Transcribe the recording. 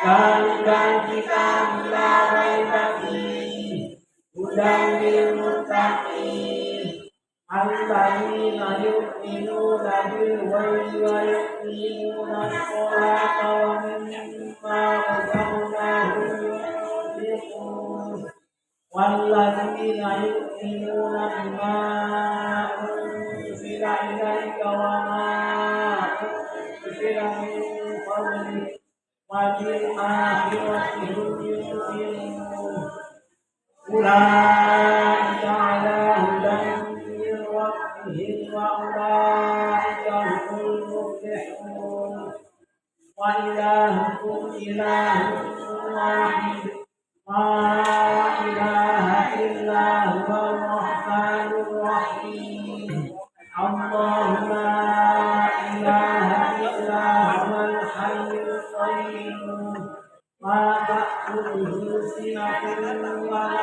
ذلك الكتاب لا ريب فيه هدى للمتقين الذين يؤمنون بالغيب ويقيمون الصلاة ومما رزقناهم ينفقون والذين يؤمنون بما أنزل إليك وما أنزل من قبلك وبالآخرة هم يوقنون أولئك على هدى من ربهم وأولئك هم المفلحون وإلهكم إله واحد لا إله إلا هو الرحمن الرحيم الله لا إله إلا هو الحي القيوم لا تأخذه سنة ولا